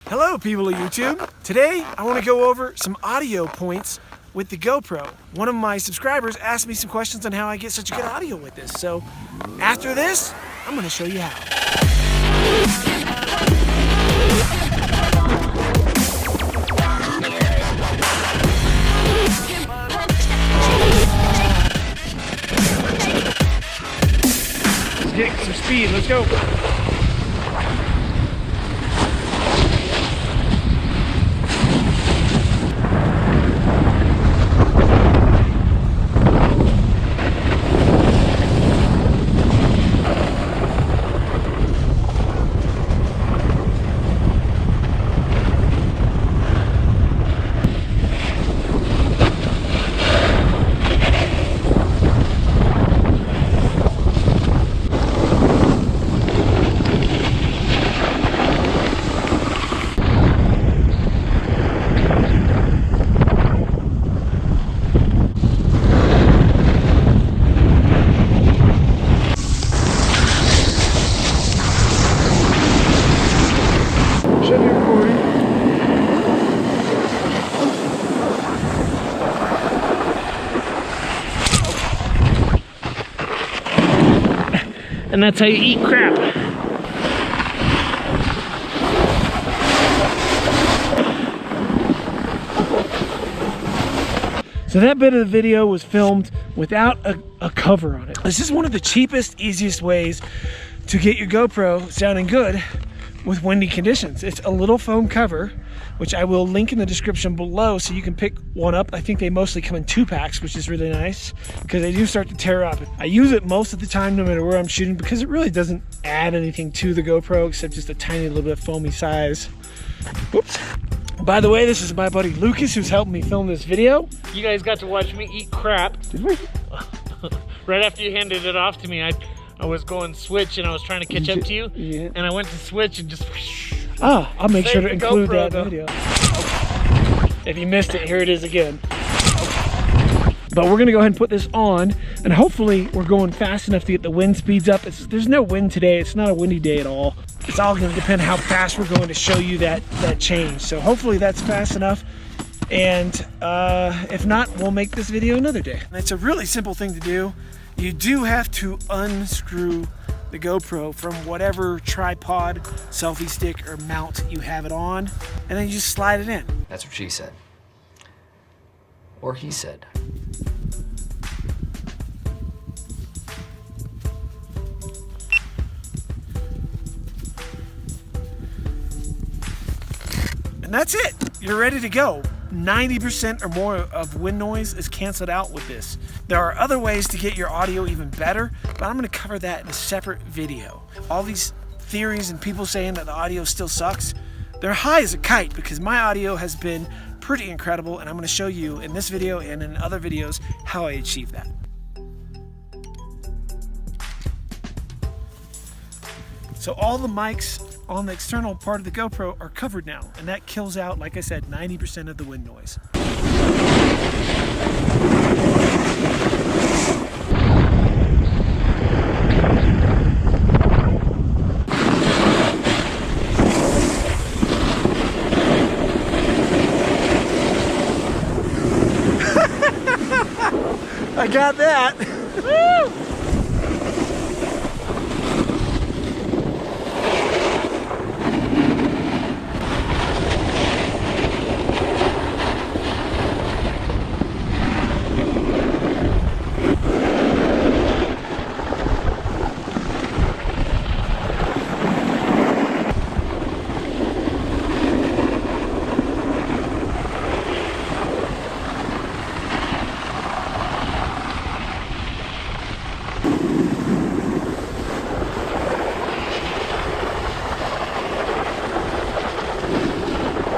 Hello people of YouTube. Today I want to go over some audio points with the GoPro. One of my subscribers asked me some questions on how I get such good audio with this. So after this, I'm going to show you how. Let's get some speed. Let's go. And that's how you eat crap. So that bit of the video was filmed without a cover on it. This is one of the cheapest, easiest ways to get your GoPro sounding good with windy conditions. It's a little foam cover, which I will link in the description below so you can pick one up. I think they mostly come in 2-packs, which is really nice because they do start to tear up. I use it most of the time no matter where I'm shooting because it really doesn't add anything to the GoPro except just a tiny little bit of foamy size. Whoops. By the way, this is my buddy Lucas who's helping me film this video. You guys got to watch me eat crap. Did we? Right after you handed it off to me, I was going switch and I was trying to catch up to you. Yeah. And I went to switch and just... I'll make sure to include GoPro, that in the video. If you missed it, here it is again. But we're gonna go ahead and put this on, and hopefully we're going fast enough to get the wind speeds up. There's no wind today. It's not a windy day at all. It's all gonna depend how fast we're going to show you that change. So hopefully that's fast enough. And if not, we'll make this video another day. And it's a really simple thing to do. You do have to unscrew the GoPro from whatever tripod, selfie stick, or mount you have it on, and then you just slide it in. That's what she said. Or he said. And that's it. You're ready to go. 90% or more of wind noise is canceled out with this. There are other ways to get your audio even better, but I'm going to cover that in a separate video. All these theories and people saying that the audio still sucks, they're high as a kite because my audio has been pretty incredible, and I'm going to show you in this video and in other videos how I achieve that. So all the mics on the external part of the GoPro are covered now, and that kills out, like I said, 90% of the wind noise. I got that. Woo!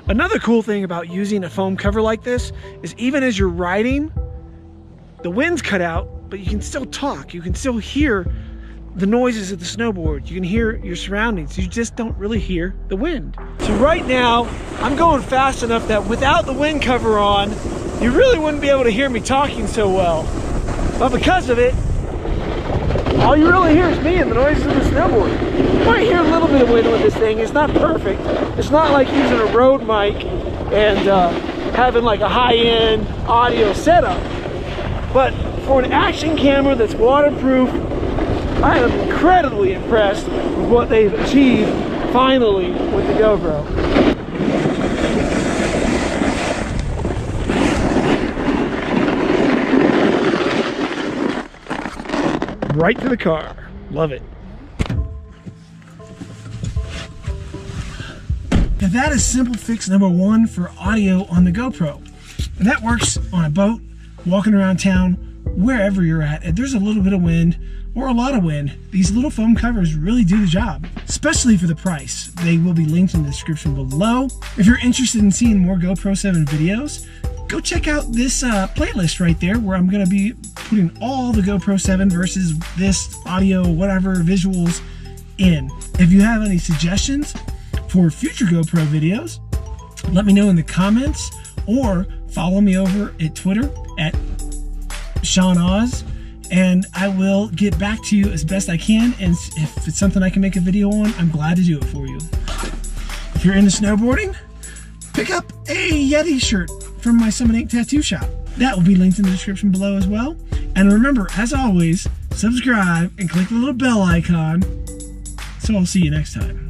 Another cool thing about using a foam cover like this is even as you're riding, the wind's cut out, but you can still talk. You can still hear the noises of the snowboard. You can hear your surroundings. You just don't really hear the wind. So right now, I'm going fast enough that without the wind cover on, you really wouldn't be able to hear me talking so well. But because of it, all you really hear is me and the noises of the snowboard. You might hear a little bit of wind with this thing. It's not perfect. It's not like using a Rode mic and having like a high-end audio setup. But for an action camera that's waterproof, I am incredibly impressed with what they've achieved finally with the GoPro. Right to the car. Love it. Now that is simple fix number one for audio on the GoPro. And that works on a boat, walking around town, wherever you're at. If there's a little bit of wind or a lot of wind, these little foam covers really do the job, especially for the price. They will be linked in the description below. If you're interested in seeing more GoPro 7 videos, go check out this playlist right there where I'm gonna be putting all the GoPro 7 versus this audio, whatever, visuals in. If you have any suggestions for future GoPro videos, let me know in the comments or follow me over at Twitter at Sean Oz, and I will get back to you as best I can, and if it's something I can make a video on, I'm glad to do it for you. If you're into snowboarding, pick up a Yeti shirt from my Summit Ink tattoo shop. That will be linked in the description below as well. And remember, as always, subscribe and click the little bell icon. So I'll see you next time.